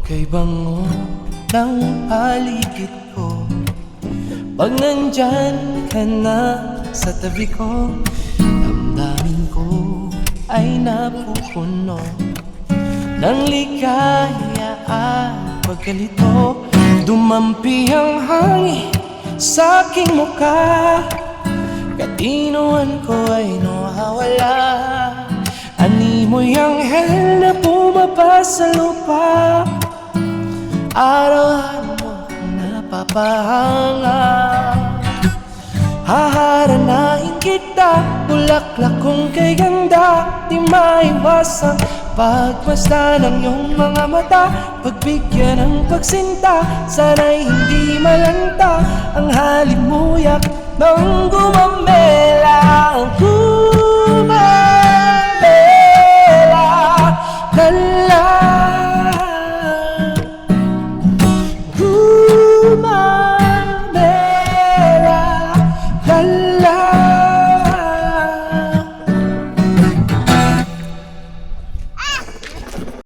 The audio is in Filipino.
Kay bango ng paligid ko pag nandyan ka na sa tabi ko, damdamin ko ay napupuno ng ligaya at pagkalito. Dumampi ang hangin sa aking mukha, katinoan ko ay nawawala. Animoy anghel na bumaba sa lupa, araw-araw mo napapahanga. Haharanain kita, bulaklak kong kay ganda. Di maiwasang pagmasdan ng iyong mga mata, pagbigyan ng pagsinta, sana'y hindi malanta ang halimuyak ng gumamela.